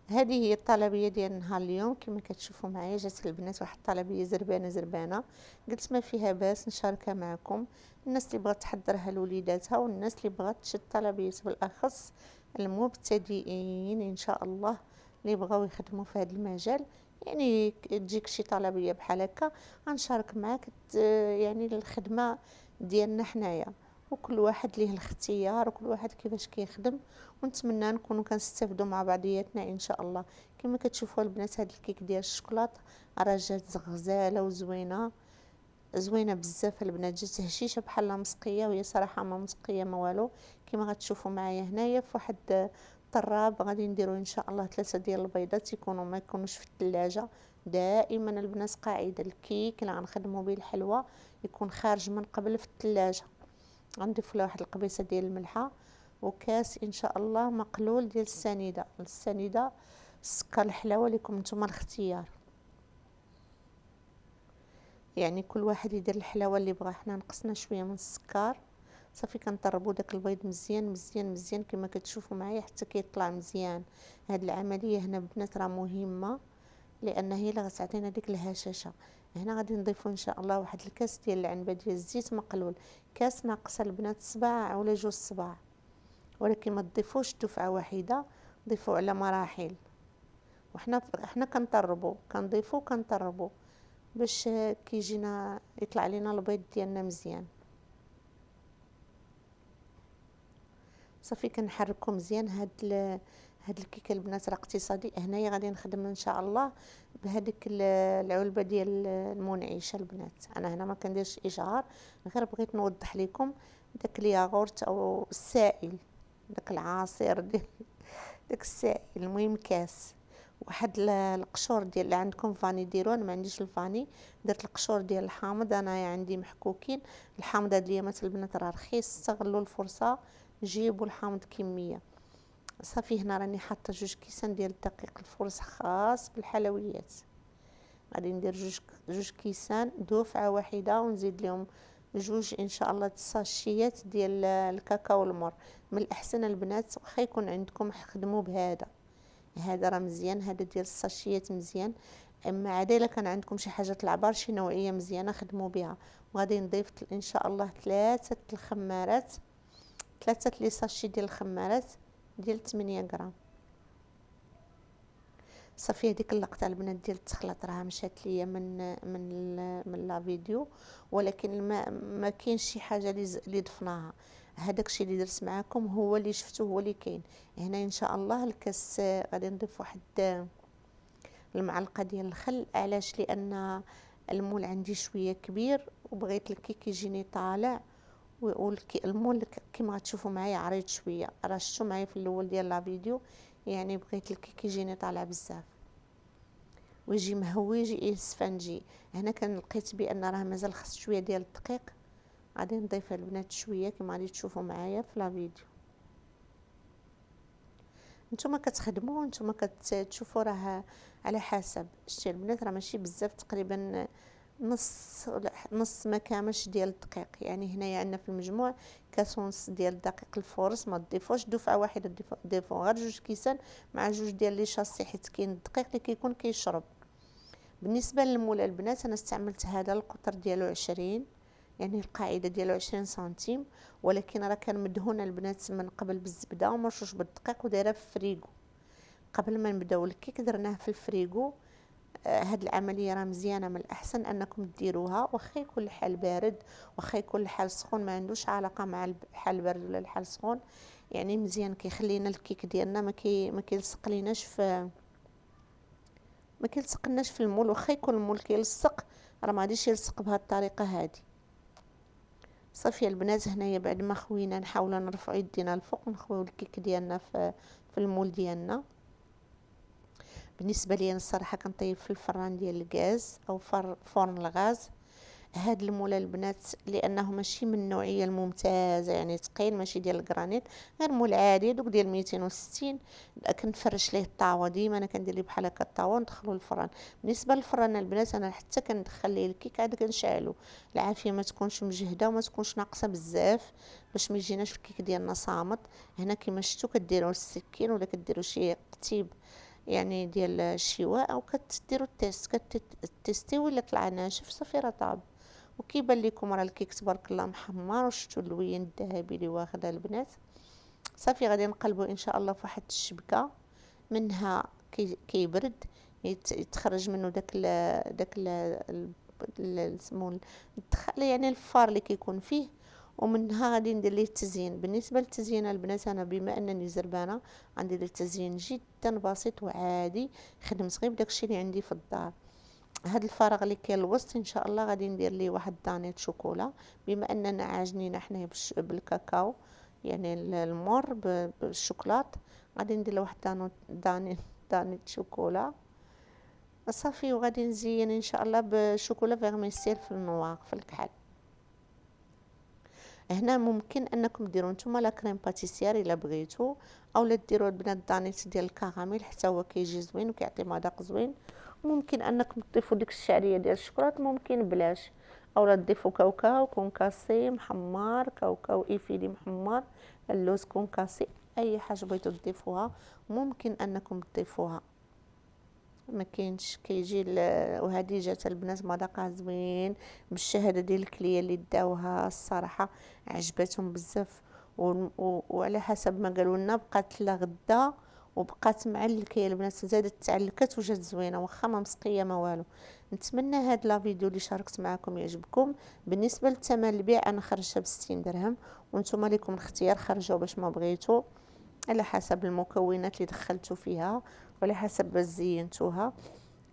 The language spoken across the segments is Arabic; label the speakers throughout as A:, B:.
A: هذه هي الطلبيه ديال نهار اليوم. كما كتشوفوا معايا جات البنات واحد الطلبيه زربانه زربانه، قلت ما فيها باس نشاركها معكم. الناس اللي بغات تحضرها لوليداتها والناس اللي بغات تشد طلبيات، بالاخص المبتدئين ان شاء الله اللي بغاو يخدموا في هذا المجال. يعني تجيك شي طلبيه بحال هكا غنشارك معاك يعني الخدمه ديالنا حنايا، وكل واحد ليه الاختيار وكل واحد كيفاش كيخدم، ونتمنى نكونوا كنستافدوا مع بعضياتنا ان شاء الله. كما كتشوفوا البنات هاد الكيك ديال الشوكولاط راه جات غزاله وزوينه، زوينه بزاف البنات، جات هشيشه بحال مسقيه، وهي صراحه ما مسقيه ما والو. كما غتشوفوا معايا هنايا في واحد الطراب غادي نديروا ان شاء الله 3 ديال البيضات يكونوا ما يكونوش في الثلاجه. دائما البنات قاعده الكيك اللي غنخدموا به الحلوى يكون خارج من قبل في الثلاجه. غنضيف له واحد القبيصه ديال الملحه، وكاس ان شاء الله مقلول ديال السنيده السكر الحلاوه لكم نتوما الاختيار. يعني كل واحد يدير الحلاوه اللي بغا. حنا نقصنا شويه من السكر، صافي كنطربوا داك البيض مزيان مزيان مزيان كما كتشوفوا معايا حتى كيطلع مزيان. هاد العمليه هنا بنات راه مهمه، لان هي اللي غتعطينا ديك الهشاشه. هنا غادي نضيفوا ان شاء الله واحد الكاس ديال العنبه ديال الزيت مقلول، كاس ناقصه البنات صباع ولا جوج صباع، ولكن ما تضيفوش دفعه واحده، ضيفوا على مراحل. وحنا كنطربوا كنضيفوا كنطربوا باش كيجينا يطلع لينا البيض ديالنا مزيان. صافي كنحركو مزيان هاد الكيكه البنات راه اقتصادي. هنايا غادي نخدم ان شاء الله بهذيك العلبه ديال المنعشه البنات. انا هنا ما كنديرش اشعار، غير بغيت نوضح لكم داك الياغورت او السائل، داك العصير ديال داك السائل، المهم كاس. واحد القشور ديال اللي عندكم فاني ديرو، انا ما عنديش الفاني، درت القشور ديال الحامض، انا عندي محكوكين. الحامض هاد الايامات البنات راه رخيص، استغلوا الفرصه جيبوا الحامض كميه. صافي هنا راني حاطه 2 كيسان ديال الدقيق الفرص خاص بالحلويات. غادي ندير جوج كيسان دفعه واحده، ونزيد لهم جوج ان شاء الله الساشيات ديال الكاكاو المر. من الاحسن البنات واخا يكون عندكم خدموا بهذا، هذا راه مزيان، هذا ديال الساشيات مزيان. اما عاد الا كان عندكم شي حاجه العبار شي نوعيه مزيانه خدموا بها. وغادي نضيف ان شاء الله 3 الخمارات، 3 لي ساشي ديال الخمارات ديال 8 غرام. صافي هذيك اللقطه البنات ديال التخلط راه مشات ليا من لا فيديو، ولكن ما كاينش شي حاجه اللي ضفناها. هذاك الشيء اللي درت معكم هو اللي شفتوه هو اللي كاين هنا. ان شاء الله الكاس غادي نضيف واحد المعلقه ديال الخل. علاش؟ لان المول عندي شويه كبير وبغيت الكيك يجيني طالع، المول كما غتشوفوا معايا عريض شويه، راه شفتوا معايا في الاول ديال لا فيديو. يعني بغيت الكيك يجيني طالع بزاف ويجي مهوي يجي اسفنجي. هنا كان لقيت بان راه مازال خص شويه ديال الدقيق، غادي نضيف البنات شويه كما غادي تشوفوا معايا في لا فيديو. نتوما كتخدموا نتوما كتشوفوا راه على حسب. شتي البنات راه ماشي بزاف، تقريبا نص ما كاملش ديال الدقيق. يعني هنايا عندنا في المجموع كاس ونص ديال الدقيق الفورس. ما تضيفوش دفعه واحده، ضيفوا غير 2 كيسان مع جوج ديال لي شاصي، حيت كاين الدقيق اللي كيكون كيشرب. بالنسبه للمول البنات انا استعملت هذا القطر ديالو 20، يعني القاعده ديالو 20 سنتيم، ولكن راه كان مدهون البنات من قبل بالزبده ومرشوش بالدقيق ودايره في الفريغو. قبل ما نبداو الكيك درناه في الفريغو. هاد العمليه راه مزيانه، من الاحسن انكم ديروها واخا يكون الحال بارد واخا يكون الحال سخون، ما عندوش علاقه مع الحال بارد ولا الحال سخون. يعني مزيان كيخلينا الكيك ديالنا ما كيلصق ليناش ما كيلصقناش في المول. واخا يكون المول كيلصق راه ما غاديش يلصق بهذه الطريقه هذه. صافي البنات هنايا بعد ما خوينا نحاولوا نرفعوا يدينا الفوق ونخويو الكيك ديالنا في المول ديالنا. بالنسبه لي انا الصراحه كنطيب في الفران ديال الغاز او فرن الغاز. هاد المول البنات لانه ماشي من النوعيه الممتازه، يعني ثقيل ماشي ديال الجرانيت، غير مول عادي دوك ديال 260. كنفرش ليه الطاوه، ديما انا كندير ليه بحال هكا الطاوه وندخلو الفران. بالنسبه للفران البنات انا حتى كندخل ليه الكيك عاد كنشعلو. العافيه ما تكونش مجهده وما تكونش ناقصه بزاف باش ما يجيناش الكيك ديالنا صامت. هنا كما شفتوا كديروا السكين ولا كديروا شي قتيب يعني ديال الشواء، او كديروا التيست كتستيو الا طلع ناشف صافي راه طاب. وكيبان لكم راه الكيك تبارك الله محمر، وشفتوا اللوين الذهبي اللي واخده البنات. صافي غادي نقلبوا ان شاء الله في واحد الشبكه، منها كيبرد يتخرج منه داك سمو يعني الفار اللي كيكون فيه. ومنها غادي ندير ليه التزيين. بالنسبه للتزيين البنات، انا بما انني زربانه غندير التزيين جدا بسيط وعادي، خدمت غير بداكشي اللي عندي في الدار. هاد الفراغ اللي كاين الوسط ان شاء الله غادي ندير ليه واحد دانيت شوكولا، بما اننا عاجنين حنايا بالكاكاو، يعني المر بالشوكولات. غادي ندير له واحد دانيت شوكولا صافي. وغادي نزين ان شاء الله بشوكولا فيرميسيل في النواق في الكحل. هنا ممكن انكم ديروا نتوما لا كريم باتيسير الا بغيتو، اولا ديروا البنات دانيت ديال الكراميل حتى هو كيجي زوين وكيعطي مذاق زوين. ممكن انكم تضيفوا ديك الشعريه ديال الشكلاط، ممكن بلاش، اولا تضيفوا كاوكاو كونكاسي محمر، كاوكاو ايفيلي محمر، اللوز كونكاسي، اي حاجه بغيتو تضيفوها ممكن انكم تضيفوها. ما كاينش كيجي وهذه جات البنات مذاقها زوين بالشهاده ديال الكليه اللي داوها الصراحه عجبتهم بزاف. وعلى حسب ما قالوا لنا بقات لغدا وبقات معلكه يا البنات، زادت تعلكت وجات زوينه واخا ما مسقيه ما والو. نتمنى هاد لا فيديو اللي شاركت معكم يعجبكم. بالنسبه للثمن البيع انا خرجتها ب60 درهم، وانتم لكم الاختيار خرجوا باش ما بغيتو، على حسب المكونات اللي دخلتوا فيها وعلى حسب زينتوها.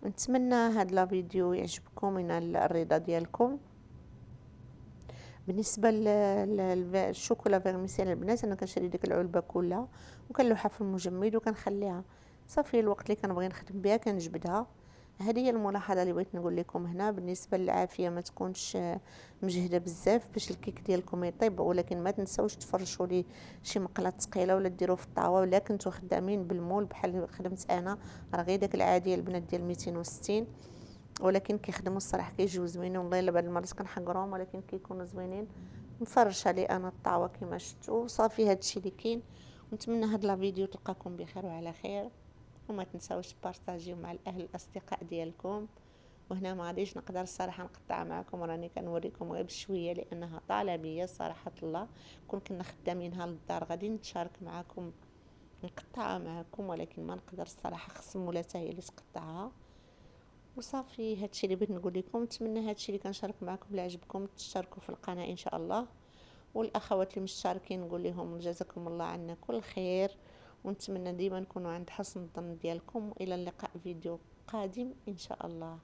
A: نتمنى هاد لا فيديو يعجبكم وينال الرضا ديالكم. بالنسبه للشوكولا فيرميسيل البنات، انا كنشري ديك العلبه كلها وكنلوحها في المجمد وكنخليها صافي. الوقت اللي كنبغي نخدم بها كنجبدها. هذه هي الملاحظه اللي بغيت نقول لكم هنا. بالنسبه للعافيه ما تكونش مجهده بزاف باش الكيك ديالكم يطيب، ولكن ما تنساوش تفرشوا ليه شي مقله ثقيله ولا ديروه في الطاوه، ولا كنتو خدامين بالمول بحال خدمت انا راه غير داك العادي البنات ديال 260، ولكن كيخدموا الصراحه كيجيو زوينين والله. الا بعض المرات كنحقرهم ولكن كيكونوا زوينين. مفرشه لي انا الطاوه كما شفتوا صافي. هادشي اللي كاين. ونتمنى هاد لا فيديو تلقاكم بخير وعلى خير، وما تنساوش بارطاجيو مع الاهل الاصدقاء ديالكم. وهنا ما غاديش نقدر الصراحه نقطع معكم، راني كنوريكم غير بشويه لانها طالع بيا صراحه الله. كنا خدامينها للدار غادي نتشارك معكم نقطعها معكم، ولكن ما نقدر الصراحه خص مولاتها هي اللي تقطعها. وصافي هادشي اللي بغيت نقول لكم. نتمنى هادشي اللي كنشارك معكم اللي عجبكم تشتركوا في القناه ان شاء الله. والاخوات اللي مشتركين نقول لهم جزاكم الله عنا كل خير. ونتمنى ديما نكونوا عند حسن الظن ديالكم، والى اللقاء فيديو قادم ان شاء الله.